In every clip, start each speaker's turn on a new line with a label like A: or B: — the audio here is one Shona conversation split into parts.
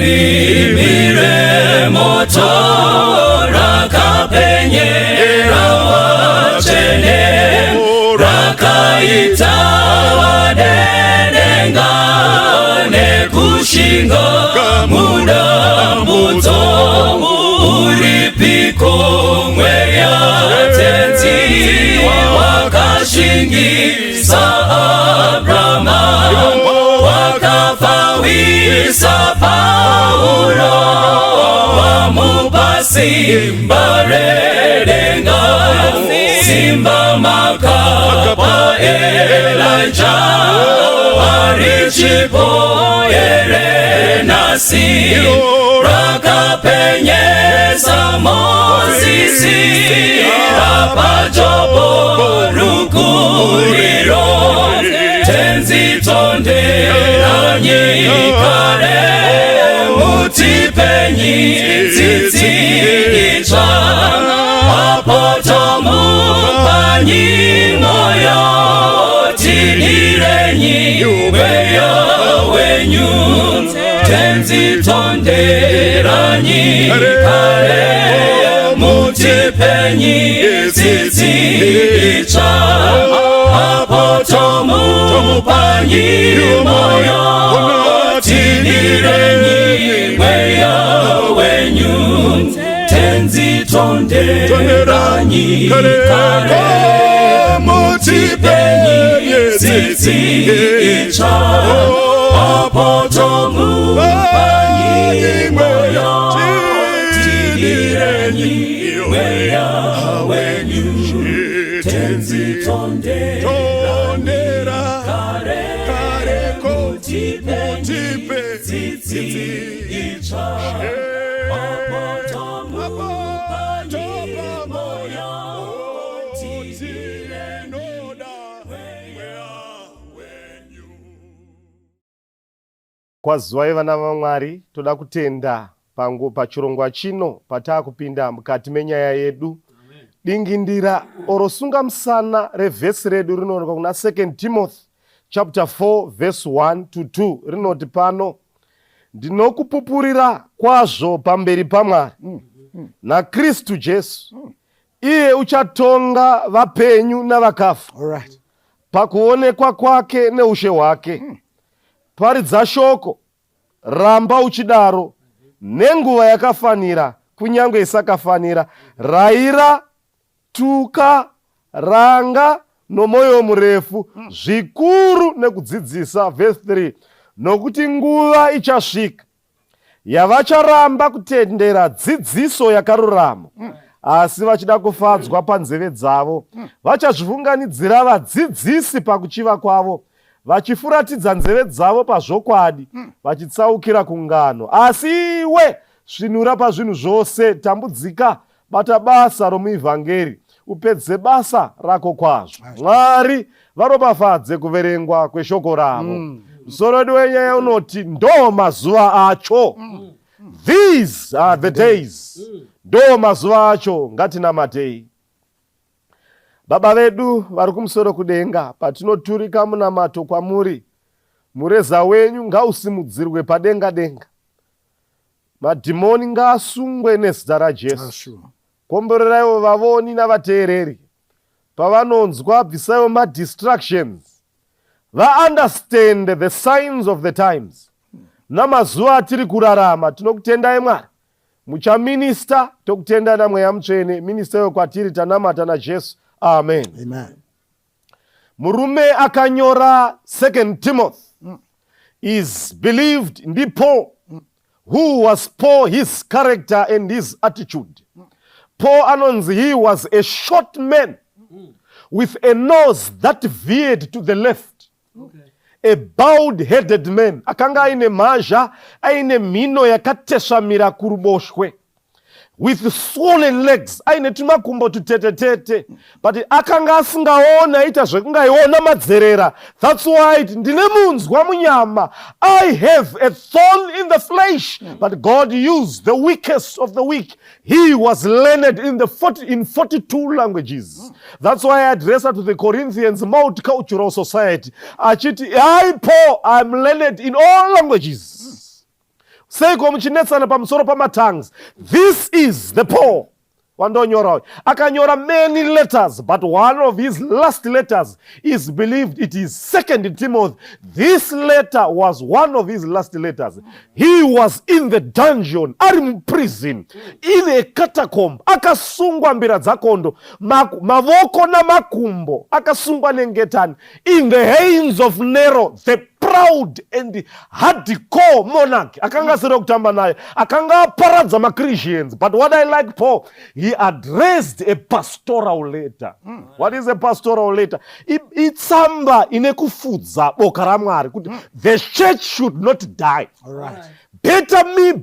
A: rimire moto rakapenyera wachene rakaita wadenenga nekushinga mudambudzo uripiko mweya tenzi wakashingisa Abrama wakafawisa Paulo wamupa simba redenga simba makapa Elijah warichipo yere nasi rakapenyeza Mozisi rapajopo rukuliro tenzi tonde anyikare mutipenyi zizicha apotomu panyi moyo tidirenyi weya wenyu tenzi tonde anyikare mutipenyi zizicha apotomu panyi moyo tidirenyi weya wenyu tenzi tonderanyi kare mutipenyi zizicha apotomu panyi moyo tidirenyi weya wenyu tenzi tondera kare mutipe zizicha apotomu panyi moyo tidirenyi weya wenyu.
B: Kwazwai vana vaMwari, toda kutenda pachirongwa chino patakupinda mukati menyaya yedu. Dingindira orosunga msana revhesi redu rinoonekwa kuna 2 Timothy chapter 4 verse 1 to 2 rinoti pano, ndinokupupurira kwazvo pamberi paMwari naKristu Jesu, iye uchatonga vapenyu navakafa pakuonekwa kwake neushe hwake. Paridza shoko, ramba uchidaro nenguva yakafanira kunyange isakafanira, rayira, tuka, ranga nomwoyo murefu, zvikuru nekudzidzisa. Verse 3, nokuti nguva ichasvika yavacharamba kutendera dzidziso yakarurama, asi vachida kufadzwa panzeve dzavo. Vachazvifunganidzira vadzidzisi pakuchiva kwavo, vachifuratidza nzeve dzavo pazvokwadi, vachitsaukira kungano. Asi iwe svinura pazvinhu zvose, tambudzika, bata basa romuivhangeri, upedze basa rako kwazvo. Mwari varopafadze kuverengwa kweshoko ravo. Musoro wedu wenyaya unoti ndo mazuva acho. These are the days. Ndo mazuva acho, ngatinamatei. Baba vedu vari kumusoro kudenga, patinoturika munamato kwamuri, mureza wenyu ngausimudzirwe padenga denga. Madhimoni ngaasungwe nezita raJesu. Komboreraiwo vavoni navateereri, pavanonzwa bvisaiwo madistractions, vaunderstand the signs of the times. Namazuva atiri kurarama, tinokutendai Mwari, muchaminista, tokutenda naMweya Mutsvene, ministaiwo kwatiri, tanamata naJesu. Amen.
C: Amen.
B: Murume akanyora 2 Timothy is believed ndi Paul, who was Paul, his character and his attitude. Paul anonzi he was a short man with a nose that veered to the left. A bowed-headed man. Akanga aine mazha, aine mino yakateshamira kuruboshwe. With swollen legs, aine tumakumbo tutete. But akanga asingaona ita zvekungaiona madzerera. That's why ndine munzwa munyama. I have a thorn in the flesh. But God used the weakest of the weak. He was learned in 42 languages. That's why I address her to the Corinthians multicultural society. Achiti, I Paul, I'm learned in all languages. seiko muchinetsana pamusoro pamatongues. This is the Paul wandonyora. Akanyora many letters, but one of his last letters is believed it is 2 Timothy. This letter was one of his last letters. He was in the dungeon, in prison, in a catacomb. Akasungwa mbira dzakondo, mavoko na makumbo, akasungwa nengetani, in the hands of Nero, the proud and hardcore monarch. Akanga sira kutamba naye, akanga paradza ma Christians. But what I like Paul, he addressed a pastoral letter. What is a pastoral letter? Itsamba inekufudza boka ra Mwari kuti the church should not die.
C: All right.
B: Better me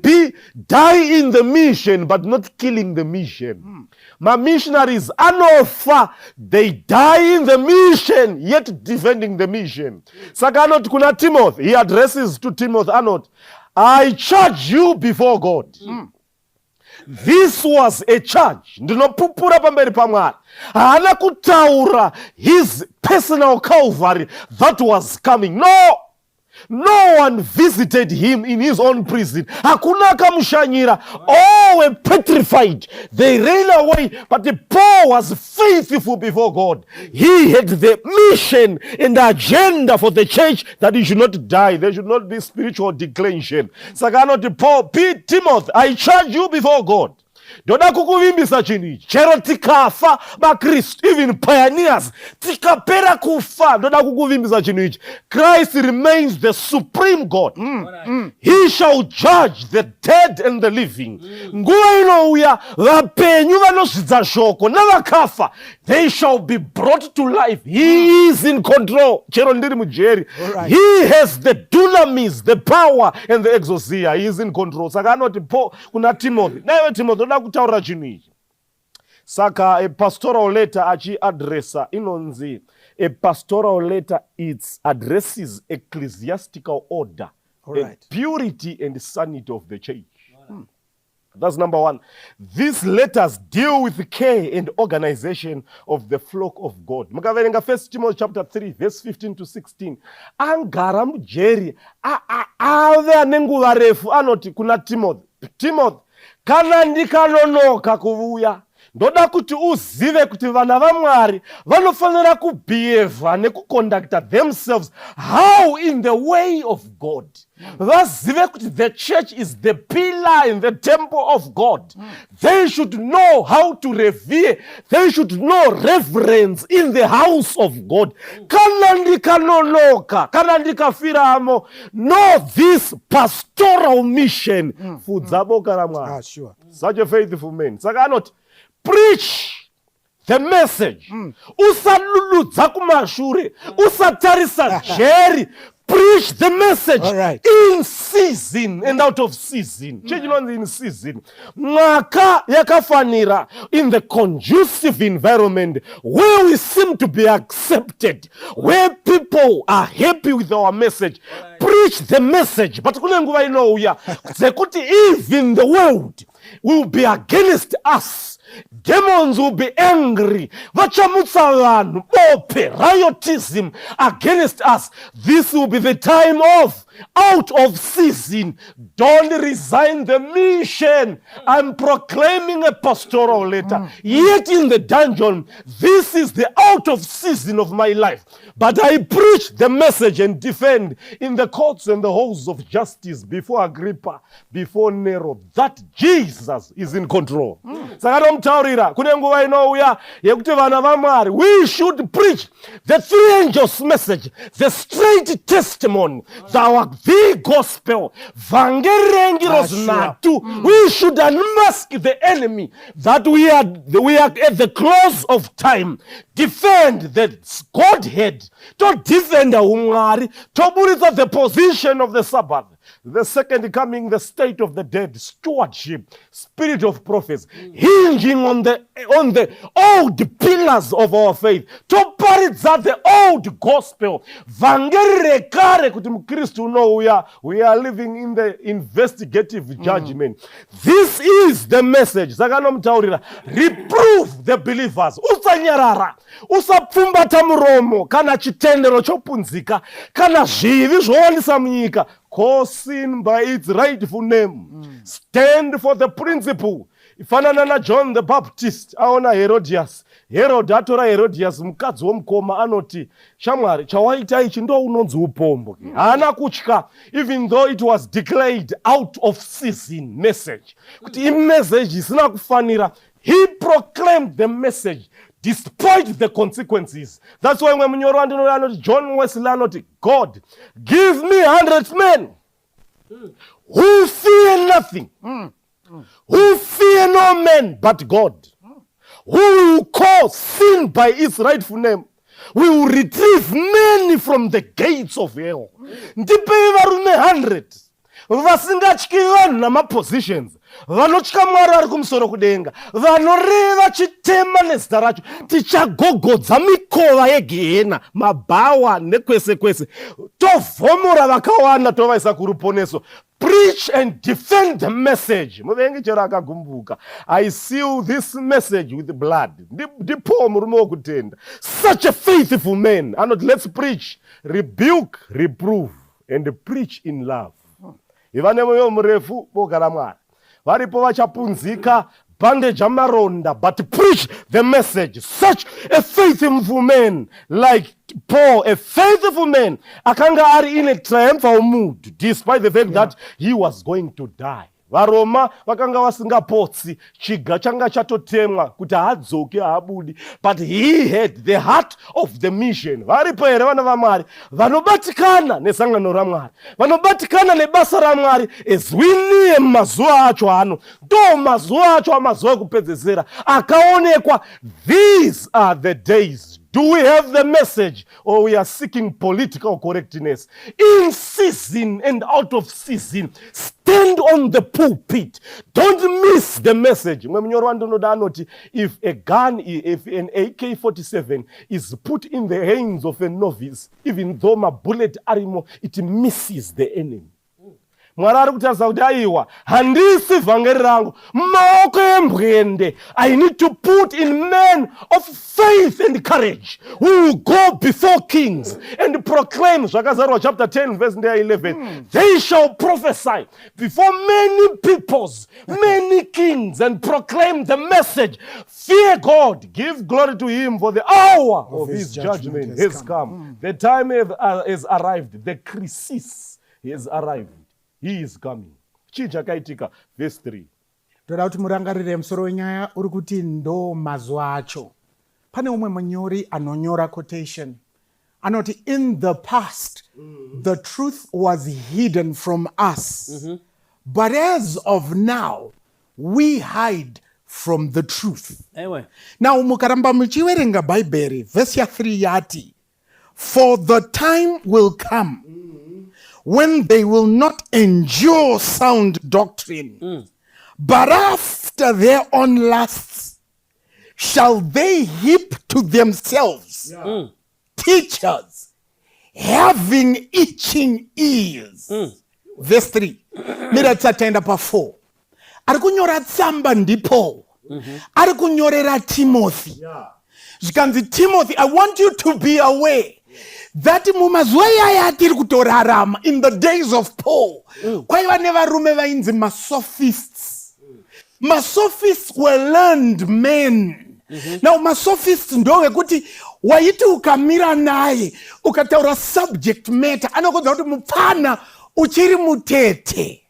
B: die in the mission, but not killing the mission. My missionaries, anofa, they die in the mission, yet defending the mission. Sakanot kuna Timothy, he addresses to Timothy, Anot, I charge you before God. This was a charge. Ndinopupura pamberi pa Mwari. Hana kutaura his personal Calvary that was coming. No one visited him in his own prison. Hakuna kamushanyira. All were petrified. They ran away. But Paul was faithful before God. He had the mission and the agenda for the church that he should not die. There should not be spiritual declension. Sakanoti Paul, Timothy, I charge you before God. Ndoda kukuvimbisa chini chero tikafa Kristo, even pioneers tikapera kufa. Ndoda kukuvimbisa chini ichi. Christ remains the supreme God. He shall judge the dead and the living. Nguwa inouya vapenyu vanozvidza shoko navakafa, they shall be brought to life. He is in control. Chero ndiri mujeri. He has the dunamis, the power and the exousia. He is in control. Saka anoti Paul kuna Timothy, naiwe Timothy ndoda kutaura chinu ichi. Saka a pastoral letter achi addressa inonzi. A pastoral letter, it addresses ecclesiastical order, and purity and sanity of the church. That's number one. These letters deal with the care and organization of the flock of God. Mukaverenga 1 Timothy chapter 3, verse 15 to 16. Angara mujeri ave anenguva refu anoti kuna Timothy, kana ndikanonoka kuvuya, ndoda kuti uzive kuti vana vaMwari vanofanira kubehave nekuconducta themselves how in the way of God. Vazive kuti the church is the pillar in the temple of God. They should know how to revere. They should know reverence in the house of God. Kana ndikanonoka, kana ndikafiramo, know this pastoral mission. Fudzabo karamwa.
C: Sure.
B: Such a faithful man. Saka not preach the message. Usaluludza kumashure, usatarisa jeri. Preach the message in season and out of season. Change in season. Mwaka yakafanira in the conducive environment where we seem to be accepted, where people are happy with our message. Preach the message. But kunenguva inouya zekuti even the world will be against us. Demons will be angry. Vachamutsa vanhu, bope, riotism against us. This will be the time of out of season. Don't resign the mission. I'm proclaiming a pastoral letter. Yet in the dungeon, this is the out of season of my life. But I preach the message and defend in the courts and the halls of justice before Agrippa, before Nero, that Jesus is in control. Sakadomtaurira, kunenguva inouya yekuti vana vaMwari, we should preach the three angels' message, the straight testimony, the gospel. We should unmask the enemy that we are at the close of time. Defend the Godhead. Don't defend umwari. To the position of the Sabbath. The second coming, the state of the dead, stewardship, spirit of prophets, hinging on the old pillars of our faith. To paritza the old gospel. Vangerekare kuti mukristu know we are living in the investigative judgment. This is the message. Zakanomtaurira. Reprove the believers. Usanyarara. Usapfumbata muromo. Kana chitendero chopunzika. Kana zvivi zvowanisa munyika. Call sin by its rightful name. Stand for the principle. Ifanana na John the Baptist aona Herodias. Herod atora Herodias mukadzi womukoma anoti shamwari chawaita ichi ndo unonzi upombo. Haana kutya even though it was declared out of season message. Kuti message isina kufanira. He proclaimed the message despite the consequences. That's why when John Wesley, God, give me 100 men who fear nothing, who fear no man but God, who will call sin by its rightful name. We will retrieve many from the gates of hell. Ndipe varume 100 vasingatyi vanhu namapositions, vanotya Mwari ari kumusoro kudenga, vanoreva chitema nezita racho, tichagogodza mikova yegehena, mabhawa nekwese kwese, tovhomora vakawanda tovaisa kuruponeso. Preach and defend the message. Muvengi chero akagumbuka. I seal this message with blood. Ndipo murume wokutenda. Such a faithful man. And let's preach, rebuke, reprove, and preach in love. Ivane moyo mrefu bogara Mwari. Varipo vachapunzika bandage amaronda, but preach the message. Such a faithful man like Paul, a faithful man, akanga ari in a triumphal mood despite the fact that he was going to die. Varoma vakanga vasingapotsi, chiga changa chatotemwa kuti hadzoke haabudi, but he had the heart of the mission. Varipo here vana vaMwari vanobatikana nesangano raMwari, vanobatikana nebasa raMwari as we near mazuva acho ano. Do mazuva acho amazuva ekupedzesera akaonekwa. These are the days. Do we have the message, or we are seeking political correctness? In season and out of season, stand on the pulpit. Don't miss the message. If a gun, if an AK-47 is put in the hands of a novice, even though my bullet arimo, it misses the enemy. Mwari ari kutaridza kuti aiwa handisi vhangeri rangu maoko embwende. I need to put in men of faith and courage who will go before kings and proclaim, zvakazarwa chapter 10 verse 11, they shall prophesy before many peoples, many kings, and proclaim the message. Fear God, give glory to him, for the hour of his judgment has come. The time has arrived, the crisis has arrived. He is coming. Chakaitika, verse 3.
C: Toda kuti murangarire musoro wenyaya uri kuti ndo mazuva acho. Pane umwe munyori anonyora quotation. Anoti, in the past, the truth was hidden from us. But as of now, we hide from the truth. Now, mukaramba muchiwerenga Bible, verse 3 yati, for the time will come when they will not endure sound doctrine, but after their own lusts shall they heap to themselves teachers having itching ears. Verse 3. Mira tsataenda pa 4. Ari kunyora tsamba ndipo. Ari kunyorera Timothy. Zvikanzi Timothy, I want you to be aware that mumazuva yaya atiri kutorarama, in the days of Paul, kwaiva nevarume vainzi masophists. Masophists were learned men. Now masophists ndo vekuti waiti ukamira naye ukataura subject matter anokodza kuti mupfana uchiri mutete.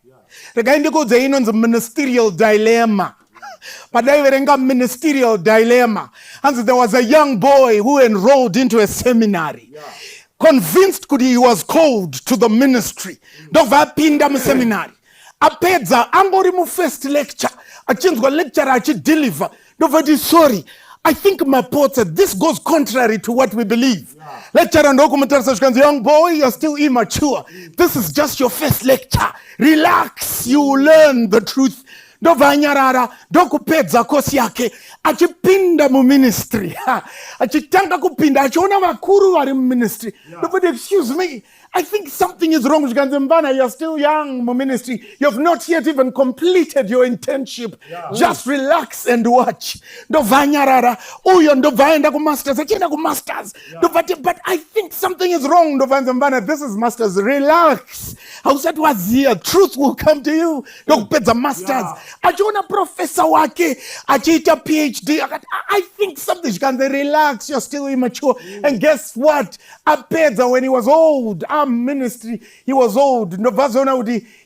C: Regai ndikuudza inonzi ministerial dilemma. Padaiverenga ministerial dilemma, and there was a young boy who enrolled into a seminary, convinced kuti he was called to the ministry. Ndovapinda museminary. Apedza angori mu first lecture, achinzwa lecturer achideliver. Ndovati, sorry, I think my report said this goes contrary to what we believe. Lecturer ndokumutaridza zvikanzi, young boy, you're still immature. This is just your first lecture. Relax, you will learn the truth. ndobva anyarara ndokupedza kosi yake achipinda muministry achitanga kupinda achiona vakuru vari muministry ndobva excuse me, I think something is wrong. You're still young, ministry. You've not yet even completed your internship. Just relax and watch. But I think something is wrong. This is masters. Relax. How said was here? Truth will come to you. The masters. Ajona professor wake. Ajita PhD. I think something. Relax. You're still immature. And guess what? Apedza when he was old. Ministry, he was old.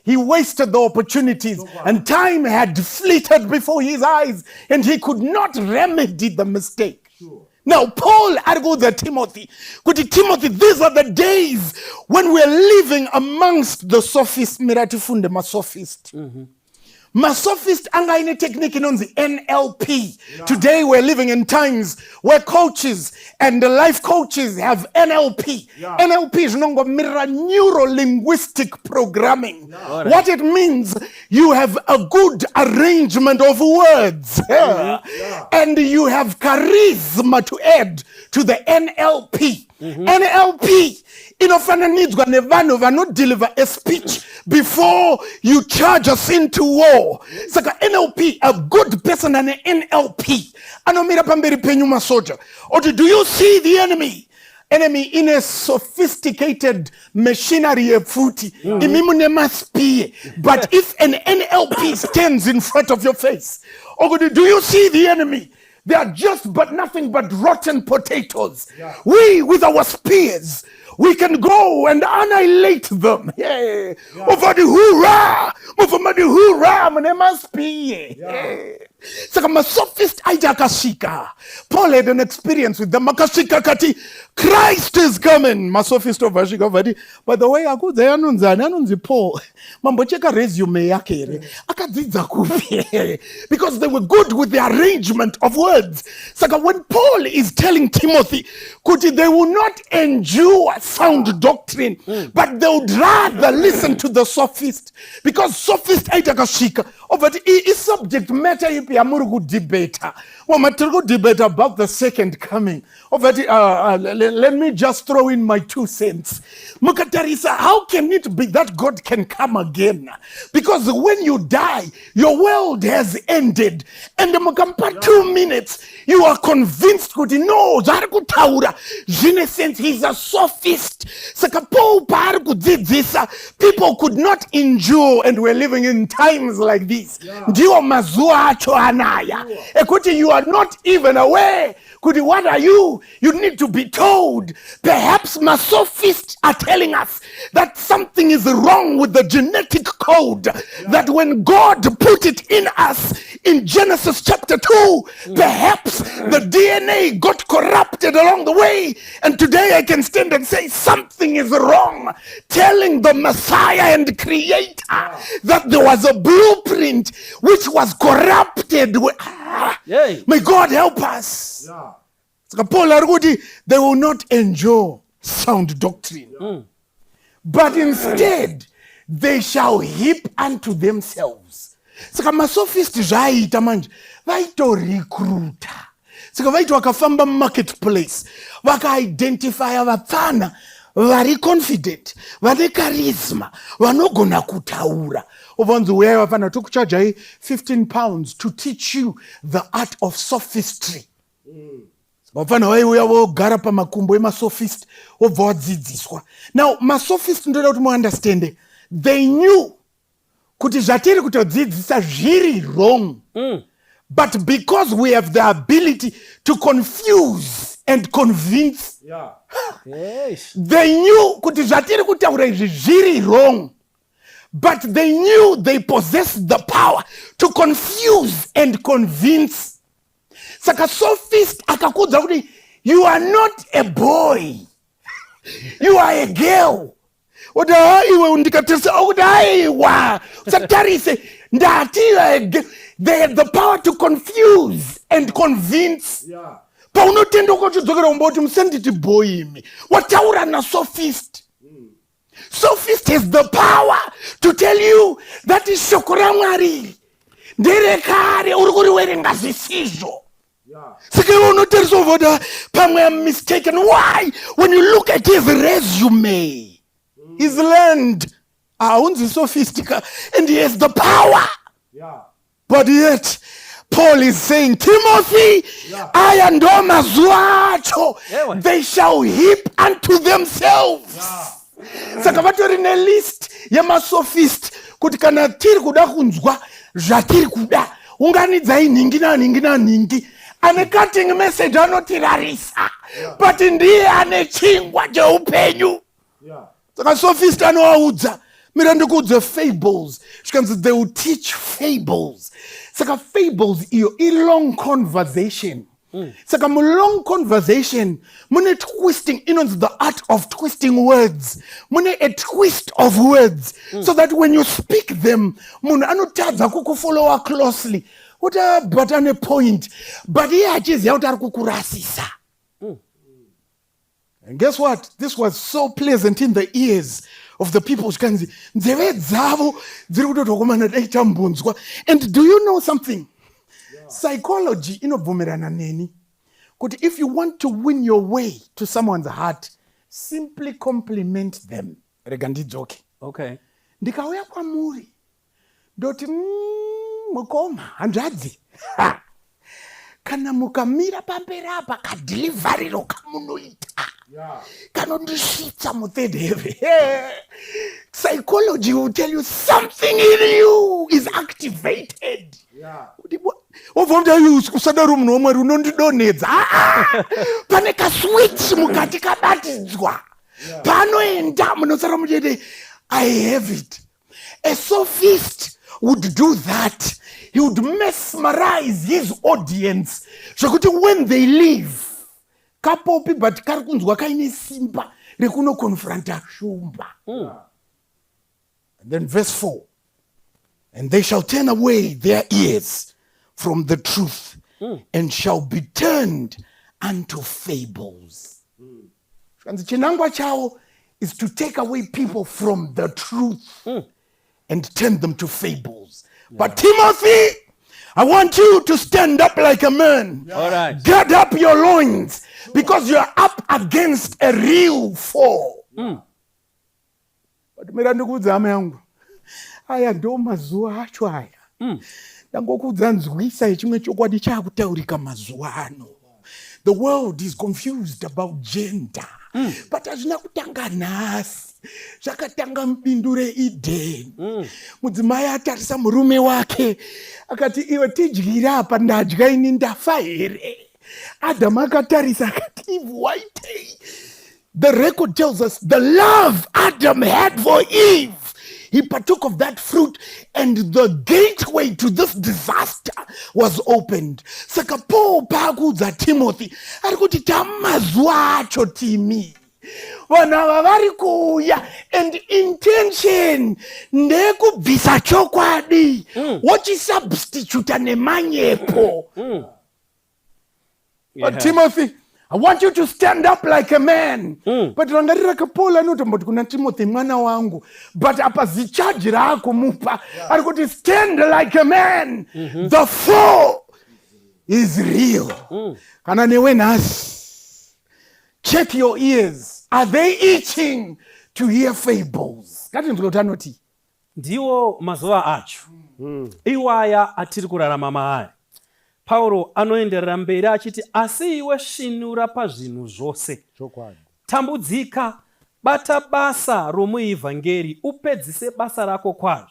C: He wasted the opportunities, and time had fleeted before his eyes, and he could not remedy the mistake. Now, Paul argued to Timothy, these are the days when we're living amongst the sophists. Miratifunde masophist. Masophist anga ine technique inonzi NLP. Today we're living in times where coaches and life coaches have NLP. NLP is neuro-linguistic programming. What it means, you have a good arrangement of words. And you have charisma to add to the NLP. NLP inofananidzwa nevanhu vanodeliver a speech before you charge us into war. Saka NLP, a good person an NLP anomira pamberi penyu masoja. Or do you see the enemy in a sophisticated machinery of footy? But if an NLP stands in front of your face, or do you see the enemy? They are just but nothing but rotten potatoes. We, with our spears, we can go and annihilate them. Over the hoorah! Over the hoorah! Saka masophist aijakashika. Paul had an experience with them. Makashika kati, Christ is coming. Masophist ovashika vadi. By the way, akuze anunzi Paul. Mambocheka resume yake. Akadzidza kupi. Because they were good with the arrangement of words. Saka when Paul is telling Timothy, kuti they will not endure sound doctrine, but they would rather listen to the sophist. Because sophist aijakashika. Over the subject matter amuru debate. Debate about the second coming. Let me just throw in my 2 cents. Mukatarisa, how can it be that God can come again? Because when you die, your world has ended. And the mukampa 2 minutes, you are convinced kuti no, zarikutaura. Jenesen, he's a sophist. Sakapo parikudzidzisa. People could not endure, and we're living in times like this. NDOMAZUVA ACHO anaya. Ekuti, you are not even aware. Kuti, what are you? You need to be told. Perhaps masophists are telling us that something is wrong with the genetic code. That when God put it in us in Genesis chapter 2, perhaps the DNA got corrupted along the way. And today I can stand and say something is wrong. Telling the Messiah and Creator that there was a blueprint which was corrupted. May God help us. Paul argued they will not endure sound doctrine, but instead they shall heap unto themselves. Saka masophist zvaita manje vaitorecruita. Saka vaiti vakafamba marketplace vakaidentifya vapfana vari confident, vane charisma, vanogona kutaura. Ovanzi uyai vapfana tokuchajai £15 to teach you the art of sophistry. Vapfana vaiuya vogara pamakumbo emasophist vobva vadzidziswa. Now masophist ndoda kuti muunderstande, they knew kuti zvatiri kutodzidzisa zviri wrong. But because we have the ability to confuse and convince, they knew kuti zvatiri kutaura izvi zviri wrong. But they knew they possessed the power to confuse and convince. Saka sophist akakudza kuti you are not a boy, you are a girl. They have the power to confuse and convince. Sophist. Sophist has the power to tell you that is shokoramwari. nderekare uri kuriwerenga zvisizvo. Saka iwe unotariswa kuti pamwe I'm mistaken. Why? When you look at his resume, he's learned, haunzi sophistica, and he has the power. But yet Paul is saying, Timothy, aya ndomazuva acho, they shall heap unto themselves. Saka vatori nelist yemasophist kuti kana tiri kuda kunzwa zvatiri kuda, unganidzai ningi naningi naningi. Ane cutting message anotirarisa, but ndiye ane chingwa cheupenyu. Saka sophist anoaudza, mira ndikuudze fables. Zvikanzi they will teach fables. Saka fables iyo long conversation. Saka mu long conversation mune twisting, inonzi the art of twisting words. Mune a twist of words so that when you speak them munhu anotadza kukufollowa closely. But on a point, but he achiziva kuti ari kukurasisa. And guess what? This was so pleasant in the ears of the people. Zvikanzi nzeve dzavo dziri kutotokomana dai tambunzwa. And do you know something? Psychology inobvumirana neni kuti if you want to win your way to someone's heart, simply compliment them. Rega ndidzoke.
D: Okay.
C: Ndikauya kwamuri ndoti mukoma hanzvadzi, kana mukamira pamberi apa kadhilivariro kamunoita kanondisvitsa muthird heaven. Psychology will tell you something in you is activated. Usadaro munhu womwari unondidonedza. Pane kaswitch mukati kabatidzwa. Panoenda munosara muchiti I have it. A sophist would do that. He would mesmerize his audience. Zvokuti when they leave, kapopi but kari kunzwa kaine simba rekuno confronta shumba. And then verse 4. And they shall turn away their ears from the truth and shall be turned unto fables. And the chinangwa chao is to take away people from the truth and turn them to fables. But Timothy, I want you to stand up like a man.
D: All right.
C: Gird up your loins because you're up against a real foe. But mira ndikuudza hama yangu, aya ndo mazuva acho aya. Ndangokudza nzwisa yechimwe chokwadi chakutaurika mazuva ano. The world is confused about gender. But hazvina kutanga nhasi. Zvakatanga mubindu reEden. Mudzimai atarisa murume wake akati iwe tidyira apa ndadya ini ndafa here. Adam akatarisa akati Eve waitei. The record tells us the love Adam had for Eve, he partook of that fruit and the gateway to this disaster was opened. Saka Paul pakuudza Timothy ari kuti tamazuva acho timi. Vanhu ava vari kuuya and intention ndekubvisa chokwadi wochisubstituta nemanyepo. But Timothy, I want you to stand up like a man. But rangarira kaPaul anotomboti kuna Timothy mwana wangu, but apa zichaji rako mupa ari kuti stand like a man. The foe is real. Kana newe nhasi, check your ears. Are they itching to hear fables? Kati ndikoti anoti
D: ndiwo mazuva acho iwaya atiri kurarama maari. Pauro anoenderera mberi achiti asi iwe svinura pazvinhu zvose, tambudzika, bata basa romuevhangeri, upedzise basa rako kwazvo,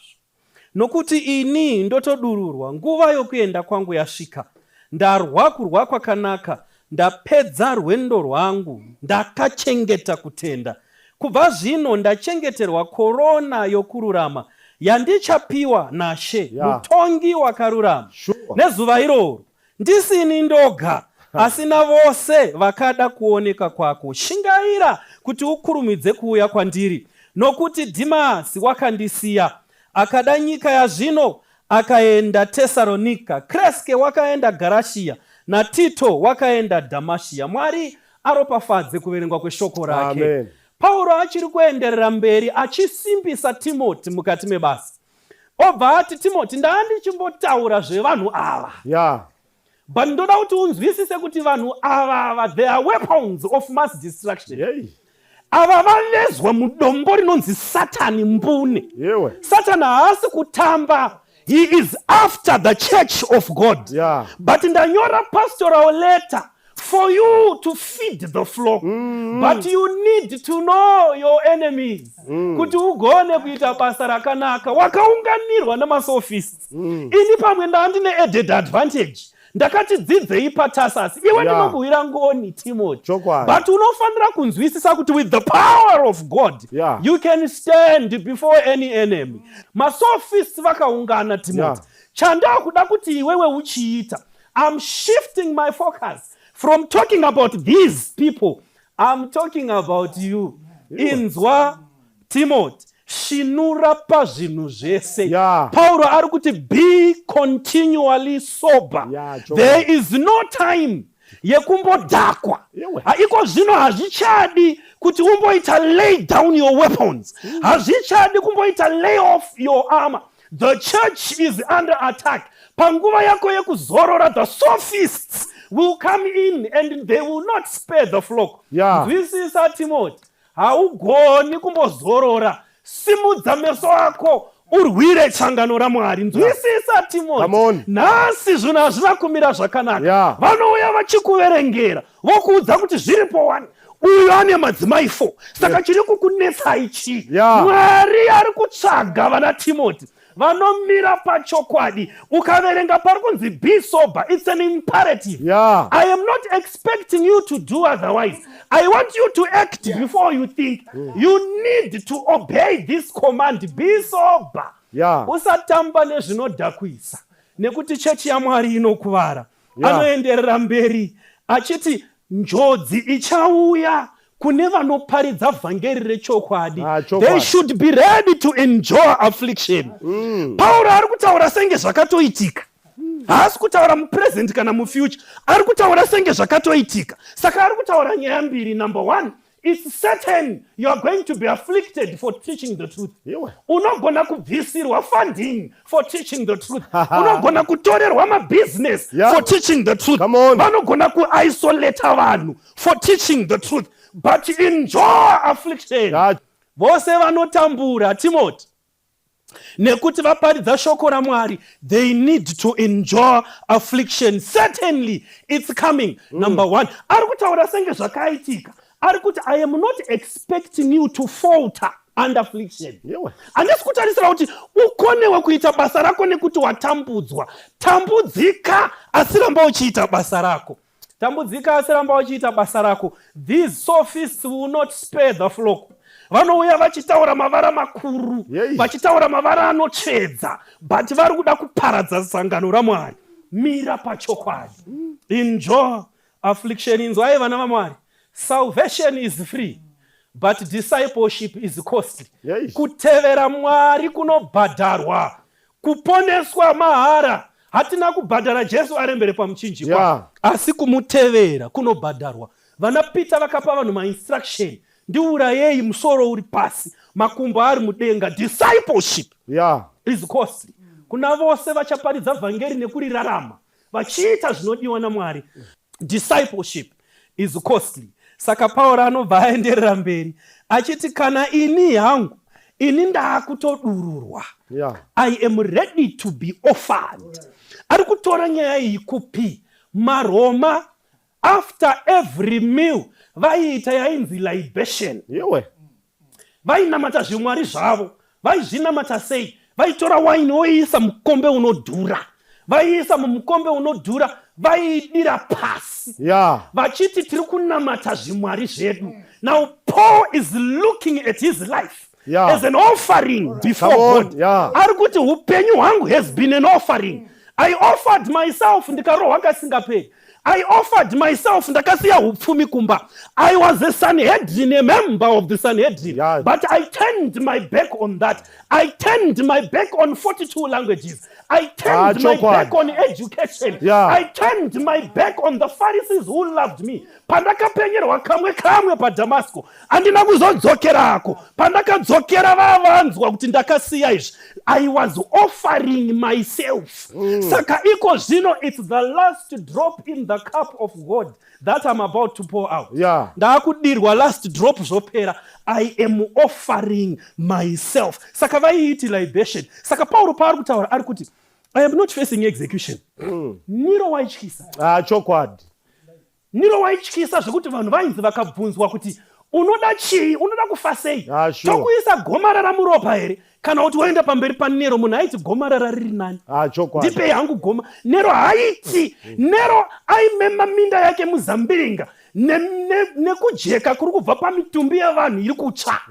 D: nokuti ini ndotodururwa, nguva yokuenda kwangu yasvika. Ndarwa kurwa kwakanaka, ndapedza rwendo rwangu, ndakachengeta kutenda. Kubva zvino ndachengeterwa korona yokururama yandichapiwa naShe, mutongi wakarurama. Nezuva iroro ndisini ndoga, asi navose vakada kuoneka kwako. Shingaira kuti ukurumidze kuuya kwandiri, nokuti Dhimasi wakandisiya akada nyika yazvino akaenda Tesaronika, Kreske wakaenda Garashia, naTito wakaenda Dhamashia. Mwari aropafadze kuverengwa kweshoko rake.
B: Amen.
D: Pauro achiri kuenderera mberi achisimbisa Timoti mukati mebasa. obva ati Timothy, ndandichimbotaura zvevanhu ava,
B: Yeah.
D: but ndoda kuti unzwisise kuti vanhu ava they are weapons of mass destruction.
B: Yay.
D: Ava vavezwa mudombo rinonzi Satani mbune.
B: Yewe.
D: Satan haasi kutamba. He is after the church of God.
B: Yeah.
D: But ndanyora pastoral letter for you to feed the flock. But you need to know your enemies. Kuti ugone kuita basa rakanaka. Wakaunganirwa namasophists. Ini pamwe ndandine added advantage. Ndakati dzidzei paTasasi. Iwe ndinobhuira ngoni Timothy.
B: Chokwadi.
D: But unofanira kunzwisisa kuti with the power of God, you can stand before any enemy. Masophists vakaungana Timothy. Chanda kuda kuti iwewe uchiita. I'm shifting my focus from talking about these people. I'm talking about you. Inzwa Timothy. Shinura pazvinhu zvese. Paulo ari kuti be continually sober. There is no time yekumbodhakwa. Iko zvino hazvichadi kuti umboita lay down your weapons. Hazvichadi kumboita lay off your armor. The church is under attack. Panguva yako yekuzorora, the sophists will come in and they will not spare the flock. Nzwisisa Timothy, haugoni kumbozorora. Simudza meso ako urwire changano raMwari. Nzwisisa Timothy, nhasi zvinhu hazvina kumira zvakanaka. Vanouya vachikuverengera vokuudza kuti zviripo wani uyu ane madzimai 4, saka chiri kukunetsai chii? Mwari ari kutsvaga vana Timothy vanomira pachokwadi. Ukaverenga pari kunzi be sober, it's an imperative. I am not expecting you to do otherwise. I want you to act before you think. You need to obey this command. Be sober. Usatamba nezvinodhakwisa. Nekuti chechi yaMwari inokuvara. Anoenderera mberi achiti njodzi ichauya kune vanoparidza vhangeri rechokwadi. They should be ready to endure affliction. Paulo ari kutaura senge zvakatoitika. Haasi kutaura mupresent kana mufuture. Ari kutaura senge zvakatoitika. Saka ari kutaura nyaya mbiri. Number 1, it's certain you are going to be afflicted for teaching the truth. Unogona kubvisirwa funding for teaching the truth. Unogona kutorerwa mabusiness for teaching the truth. Vanogona kuisolata vanhu for teaching the truth. But endure affliction. Vose vanotambura Timothy nekuti vaparidza shoko raMwari, they need to endure affliction. Certainly it's coming. Number 1, ari kutaura senge zvakaitika. Ari kuti I am not expecting you to falter under affliction. Handisi kutarisira kuti ukonewe kuita basa rako nekuti watambudzwa. Tambudzika asi ramba uchiita basa rako. Tambudzika asi ramba uchiita basa rako. These sophists will not spare the flock. Vanouya vachitaura mavara makuru, vachitaura mavara anotsvedza, but vari kuda kuparadza sangano raMwari. Mira pachokwadi. Endure affliction. Inzwai vana vaMwari. Salvation is free, but discipleship is costly. Kutevera Mwari kunobhadharwa. Kuponeswa mahara. Hatina kubhadhara Jesu arembere pamuchinjikwa. Asi kumutevera kunobhadharwa. Vana Peter vakapa vanhu ma-instruction. Ndiurayei musoro uri pasi, makumbo ari mudenga. Discipleship is costly. Kuna vose vachaparidza vhangeri nekurirarama, vachiita zvinodiwa naMwari. Discipleship is costly. Saka Pauro anobva aenderera mberi achiti kana ini hangu ini ndaakutodururwa, I am ready to be offered. Ari kutora nyaya iyi kupi? MaRoma, after every meal vaiita yainzi libation. Vainamata zvimwari zvavo. Vaizvinamata sei? Vaitora waini voiisa mukombe unodhura. Vaiisa mumukombe unodhura, vaidira pasi. Vachiti tiri kunamata zvimwari zvedu. Now Paul is looking at his life as an offering before God. Ari kuti upenyu hwangu has been an offering. I offered myself ndikarohwa kasingaperi. I offered myself ndakasiya upfumi kumba. I was a Sanhedrin, a member of the Sanhedrin.
B: Yeah.
D: But I turned my back on that. I turned my back on 42 languages. I turned my back on education.
B: Yeah.
D: I turned my back on the Pharisees who loved me. Pandakapenyerwa kamwe pa Damasco. Andina kuzodzokerako. Pandakadzokera vavanzwa kuti ndakasiya izvi. I was offering myself. Saka iko zvino, it's the last drop in the cup of God that I'm about to pour out.
B: Yeah.
D: Ndakudirwa last drop zvopera. I am offering myself. Saka vaiiti libation. Saka Pauro paari kutaura ari kuti I am not facing execution. Niro waityisa.
B: Chokwadi.
D: Niro waityisa zvekuti vanhu vainzi vakabvunzwa kuti unoda chii, unoda kufa sei? Tokuisa gomarara muropa here? Kana kuti waenda pamberi paNero munhu aiti gomarara riri nani? Ndipei hangu goma. Nero haiti. Nero aimema minda yake muzambiringa nekujeka kuri kubva pamitumbi yavanhu iri kutsva.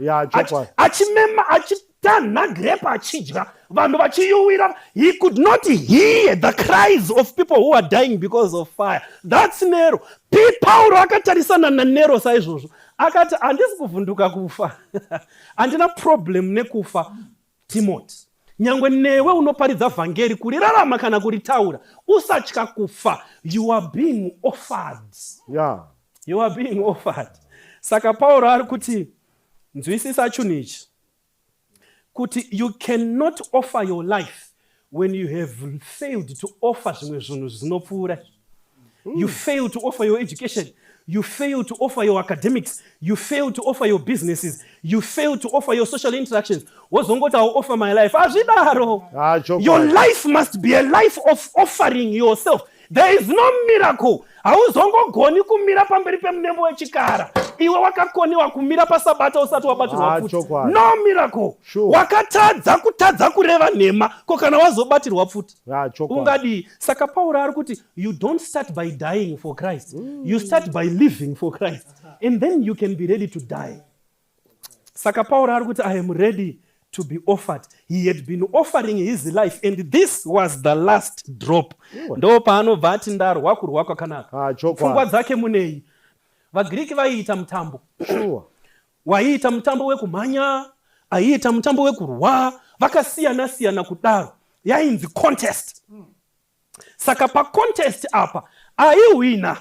D: Achimema achitanha grepa achidya vanhu vachiyuwira. He could not hear the cries of people who are dying because of fire. That's Nero. Pauro akatarisana naNero saizvozvo. Akati handisi kuvhunduka kufa. Handina problem nekufa, Timothy. Nyangwe newe unoparidza vhangeri kurirarama kana kuritaura, usatya kufa. You are being offered.
B: Yeah.
D: You are being offered. Saka Pauro ari kuti nzwisisa chinhu ichi. Kuti you cannot offer your life when you have failed to offer zvimwe zvinhu zvinopfuura. You fail to offer your education. You fail to offer your academics. You fail to offer your businesses. You fail to offer your social interactions. Wozongoti I'll offer my life. Azvidaro. Your life must be a life of offering yourself. There is no miracle. Hauzongogoni kumira pamberi pemunembo wechikara. Iwe wakakoniwa kumira pasabata usati wabatirwa futi. No miracle. Wakatadza kutadza kureva nhema ko kana wazobatirwa futi. Ungadi. Saka Pauro ari kuti you don't start by dying for Christ. You start by living for Christ. And then you can be ready to die. Saka Pauro ari kuti I am ready to be offered. He had been offering his life and this was the last drop. Ndo paanobva ati ndarwa kurwa kwakanaka. Pfungwa dzake munei. VaGriki vaiita mutambo. Waiita mutambo wekumhanya, aiita mutambo wekurwa, vakasiyana kudaro. Yainzi contest. Saka pa contest apa, aiwina,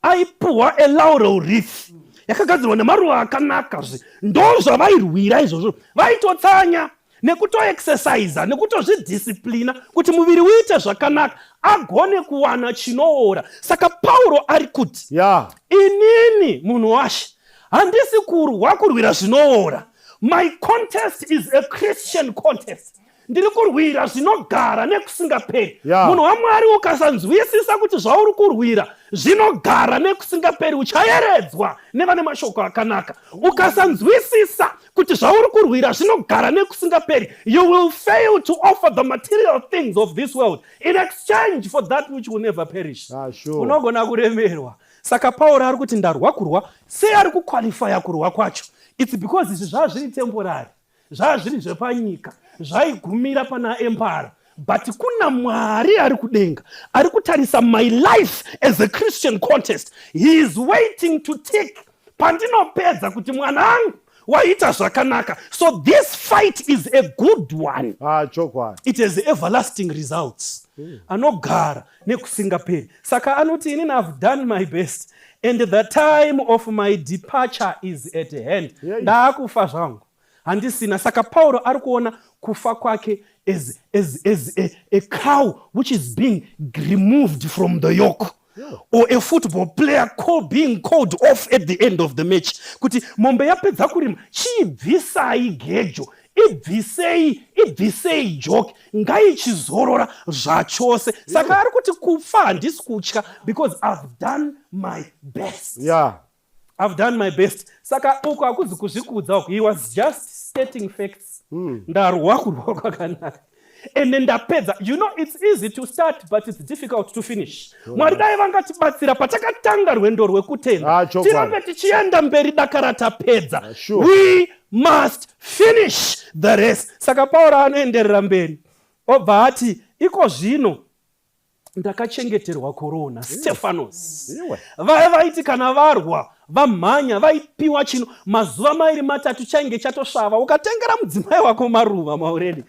D: aipuwa a laurel wreath. Yakagadzirwa nemaruva akanaka. Ndo zvavairwira izvozvo. Vaitotsanya nekutoexercisa nekutozvidisciplina kuti muviri uite zvakanaka agone kuwana chinoora. Saka Pauro ari kuti inini munhu washe handisi kurwira zvinoora. My contest is a Christian contest. Ndiri kurwira zvinogara nekusingaperi. Munhu waMwari ukasanzwisisa kuti zvauri kurwira zvinogara nekusingaperi uchayeredzwa nevane mashoko akanaka. Ukasanzwisisa kuti zvauri kurwira zvinogara nekusingaperi, you will fail to offer the material things of this world in exchange for that which will never perish. Unogona kuremerwa. Saka Pauro ari kuti ndarwa kurwa, sei ari kuqualifya kurwa kwacho. It's because izvi zvazviri temporary. Zvazviri zvepanyika. Zvaigumira pana empire. But kuna Mwari ari kudenga. Ari kutarisa my life as a Christian contest. He is waiting to take. Pandinopedza kuti mwanangu waita zvakanaka. So this fight is a good one. It has everlasting results. Anogara nekusingaperi. Saka anoti inini I've done my best and the time of my departure is at hand. Ndaakufa zvangu. Handisina. Saka Pauro ari kuona kufa kwake as a cow which is being removed from the yoke. Or a football player being called off at the end of the match. Kuti mombe yapedza kurima chibvisai gejo, ibvisei joke, ngaichizorora zvachose. Saka ari kuti kufa handisi kutya because I've done my best. I've done my best. Saka uko akuzi kuzvikudza uko. He was just stating facts. Ndarwa kurwa kwakanaka. And then ndapedza. You know, it's easy to start but it's difficult to finish. Mwari dai vangatibatsira patakatanga rwendo rwekutenda. Tinenge tichienda mberi dakara tapedza. We must finish the race. Saka Pauro anoenderera mberi. Obva ati iko zvino ndakachengeterwa korona Stefanos vaiti kana varwa vamhanya vaipiwa chino mazuva mairi matatu chainge chatosvava. Ukatengera mudzimai wako maruva mauredi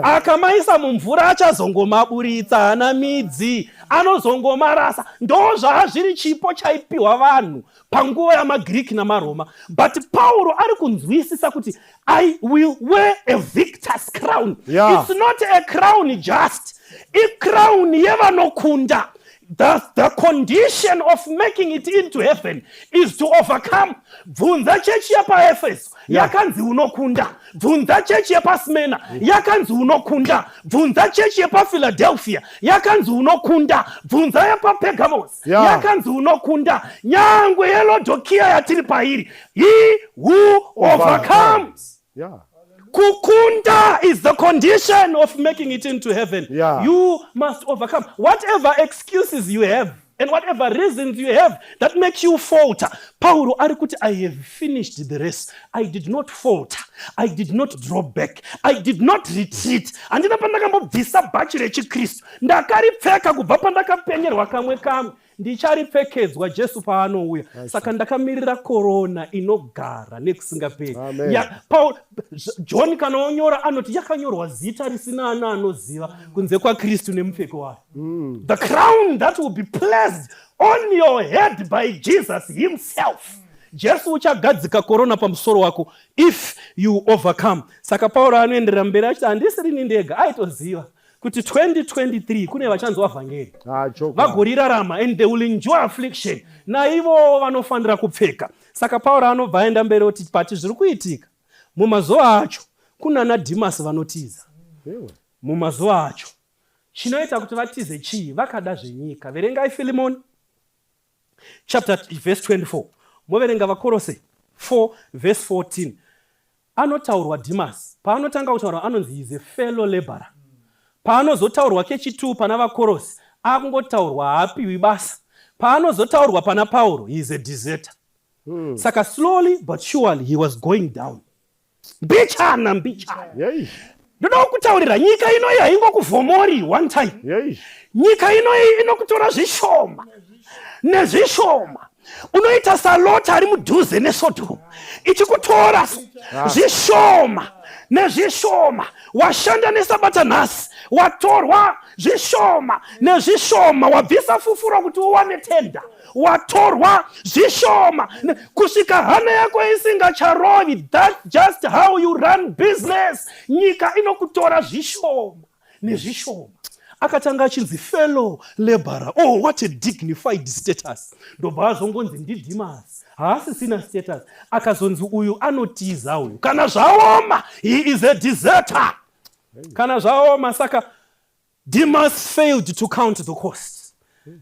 D: akamaisa mumvura achazongomaburitsa, hana midzi, anozongomarasa. Ndo zvazviri chipo chaipiwa vanhu panguva yamaGiriki namaroma. But Pauro ari kunzwisisa kuti I will wear a victor's crown. It's not a crown just. A crown yevanokunda. The condition of making it into heaven is to overcome. Bvunza chechi yepaEfeso yakanzi unokunda. Bvunza chechi yepaSmyrna yakanzi unokunda. Bvunza chechi yepaPhiladelphia yakanzi unokunda. Bvunza yepaPergamos yakanzi unokunda. Nyangwe yeLodokia yatiri pairi, he who overcomes. Kukunda is the condition of making it into heaven. You must overcome. Whatever excuses you have and whatever reasons you have that make you falter. Paulo arikuti, I have finished the race. I did not falter. I did not draw back. I did not retreat. Andina pandakambobvisa bhachi rechiKristu. Ndakaripfeka kubva pandakapenyerwa kamwe kamwe. Ndicharipfekedzwa Jesu paanouya. Saka ndakamirira korona inogara nekusingaperi. John kana onyora anoti yakanyorwa zita risina ana anoziva kunze kwaKristu nemupfeko wayo. The crown that will be placed on your head by Jesus himself. Jesu uchagadzika korona pamusoro wako if you overcome. Saka Paulo anoenderera mberi achiti handisiri ndega aitoziva kuti 2023 kune vachanzwa vhangeri vagorirarama and they will enjoy affliction. Naivo vanofanira kupfeka. Saka Pauro anobva aenda mberi oti pati zviri kuitika mumazuva acho kuna naDhimasi vanotiza. Mumazuva acho chinoita kuti vatize chii? Vakada zvenyika. Verengai Philemon chapter verse 24. Moverenga vaKorose 4 verse 14. Anotaurwa Dhimasi. Paanotanga kutaurwa anonzi is a fellow laborer. Paanozotaurwa kechitu pana vaKorose akungotaurwa haapiwi basa. Paanozotaurwa pana Pauro he is a deserter. Saka slowly but surely he was going down. Mbichana. Ndoda kutaurira nyika ino haingokuvhomori one time. Nyika ino inokutora zvishoma nezvishoma. Unoita salota ari mudhuze neSodom ichikutora zvishoma nezvishoma. Washanda nesabata nhasi watorwa zvishoma nezvishoma. Wabvisa fufuro kuti uwane tenda watorwa zvishoma kusvika hana yako isingacharovi. That's just how you run business. Nyika inokutora zvishoma nezvishoma. Akatanga achinzi fellow laborer. Oh, what a dignified status. Ndobva azongonzi ndiDhimasi haasisina status. Akazonzi uyu anotiza uyu. Kana zvaoma he is a deserter. Kana zvaoma. Saka Demas failed to count the cost.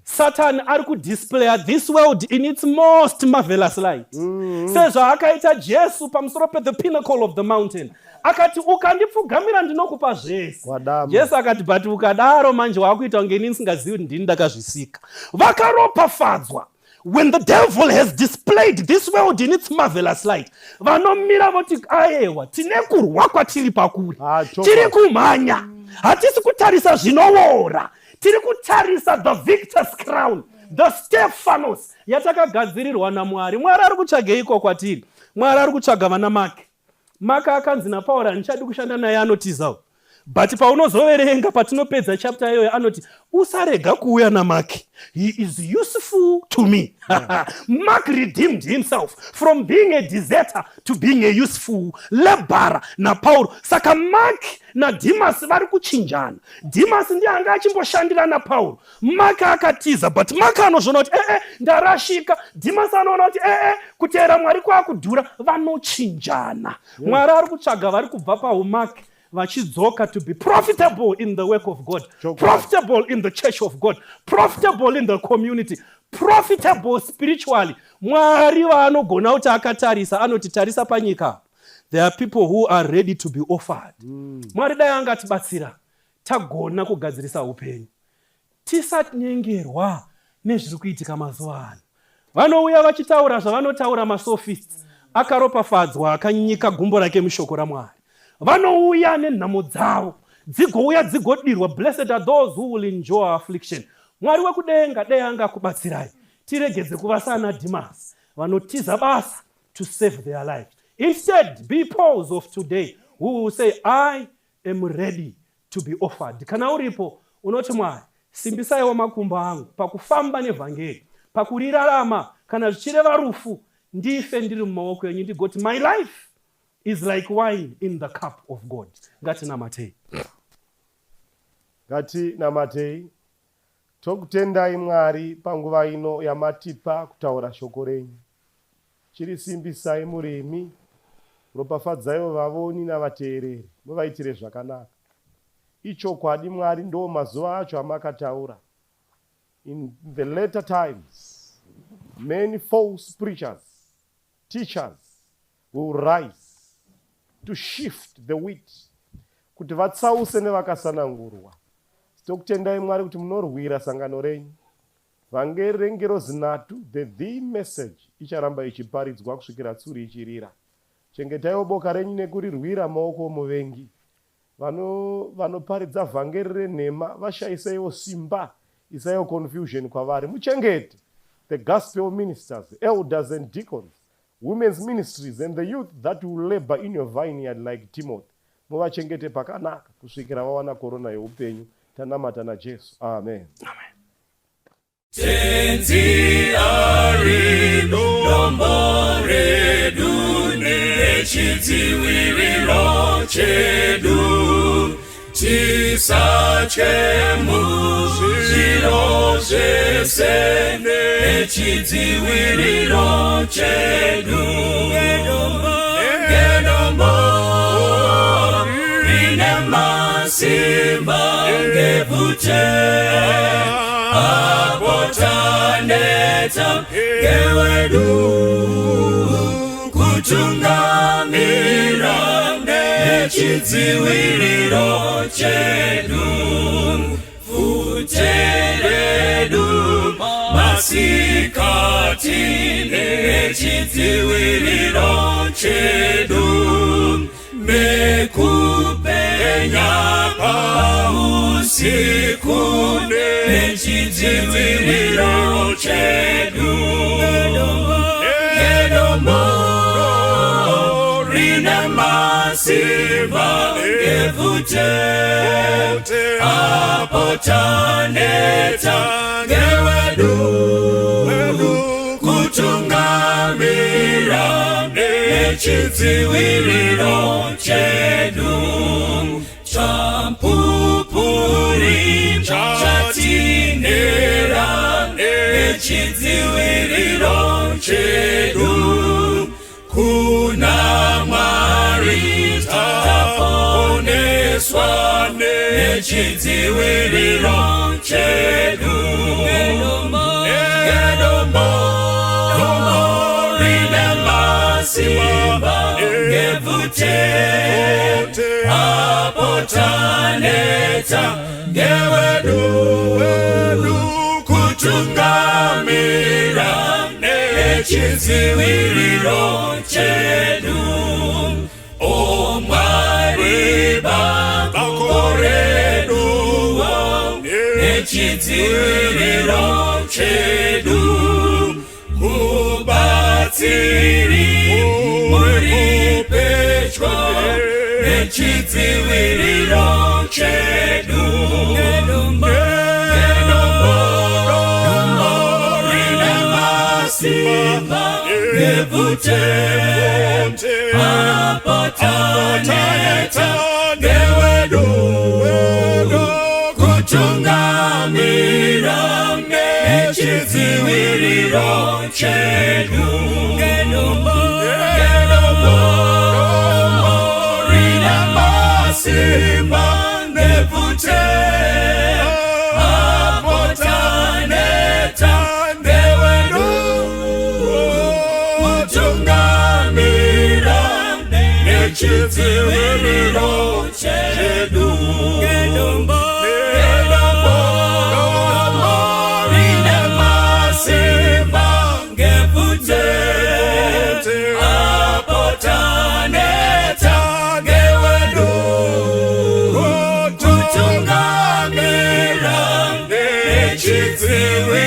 D: Satan ari kudisplay this world in its most marvelous light. Sezvo akaita Jesu pamusoro the pinnacle of the mountain. Akati ukandipfugamira ndinokupa zvese. Jesu akati but ukadaro manje wakuita kunge inini singazivi kuti ndini ndakazvisika. Vakaropafadzwa when the devil has displayed this world in its marvelous light. Vanomira voti ayewa tine kurwa kwatiri pakuri. Tiri kumhanya. Hatisi kutarisa zvinoora. Tiri kutarisa the victor's crown. The Stephanos yatakagadzirirwa naMwari. Mwari ari kutsvaga iko kwatiri. Mwari ari kutsvaga vana make. Maka akanzi naPauro handichadi kushanda naye anotizawo. But paunozoverenga patinopedza chapter iyoyo anoti usarega kuuya naMaki. He is useful to me. Mark redeemed himself from being a deserter to being a useful laborer naPauro. Saka Mark naDhimasi vari kuchinjana. Dhimasi ndiye anga achimboshandira naPauro. Mark akatiza but Mark anozvona kuti ndarashika. Dhimasi anoona kuti kuteera Mwari kwakudhura. Vanochinjana. Mwari ari kutsvaga vari kubva paumaki vachidzoka to be profitable in the work of God, profitable in the church of God, profitable in the community, profitable spiritually. Mwari vaanogona kuti akatarisa anoti tarisa panyika. There are people who are ready to be offered. Mwari dai angatibatsira tagona kugadzirisa upenyu. Tisanyengerwa nezviri kuitika mazuva ano. Vanouya vachitaura zvavanotaura masophists. Akaropafadzwa akanyika gumbo rake mushoko raMwari. Vanouya nenhamo dzavo dzigouya dzigodirwa. Blessed are those who will enjoy affliction. Mwari wekudenga dai anga kubatsirai tiregedze kuva sana Demas vanotiza basa to save their lives. Instead, be Pauls of today who will say, I am ready to be offered. Kana uripo unoti Mwari simbisaiwo makumbo angu pakufamba nevhangeri, pakurirarama kana zvichireva rufu, ndife ndiri mumaoko enyu, ndigoti my life is like wine in the cup of God. Ngatinamatei.
B: Ngatinamatei. Tokutendai Mwari panguva ino yamatipa kutaura shoko renyu. Chirisimbisai murimi, ropafadzaiwo vavoni navateereri, muvaitire zvakanaka. Ichokwadi Mwari ndo mazuva acho amakataura. In the later times, many false preachers, teachers will rise to shift the wheat, kuti vatsause nevakasanangurwa. Tokutendai Mwari kuti munorwira sangano renyu. Vhangeri rengero zinatu, the message, icharamba ichiparidzwa kusvikira tsuri ichirira. Chengetaiwo boka renyu nekurirwira maoko omuvengi. Vanoparidza vhangeri renhema vashayisaiwo simba, isaiwo confusion kwavari. Muchengete the gospel ministers, elders and deacons, women's ministries and the youth that will labor in your vineyard like Timothy. Muvachengete pakanaka kusvikira vawana korona yeupenyu. Tanamata na Jesu. Amen.
D: Amen.
A: Tenzi ari dombo redu nechidziwiriro chedu tisache muzviro zvese nechidziwiriro chedu ngedombo rine masimba ngevute apotaneta ngewedu kutungamira nechidziwiriro chedu vute redu masikati nechidziwiriro chedu mekupenya pausiku nechidziwiriro chedu ngedombo rine masimba ngevute apotaneta ngewedu kutungamira nechidziwiriro chedu champupuri chatinera nechidziwiriro chedu kuna Mwari taponeswa nechidziwiriro chedu ngedombo rine masimba ngevute apotaneta ngewedu kutungamira nechidziwiriro chedu o Mwari bakoreduwo nechidziwiriro chedu mubatsiri muri pedyo nechidziwiriro chedu ngedombo rine masimba ngevute apotaneta ngewedu kutungamira nechidziwiriro chedu ngedombo rine masimba ngevute apotaneta ngewedu kutungamira nechidziwiriro chedu ngedombo rine masimba ngevute apotaneta ngewedu kutungamira nechidziwiriro deceive.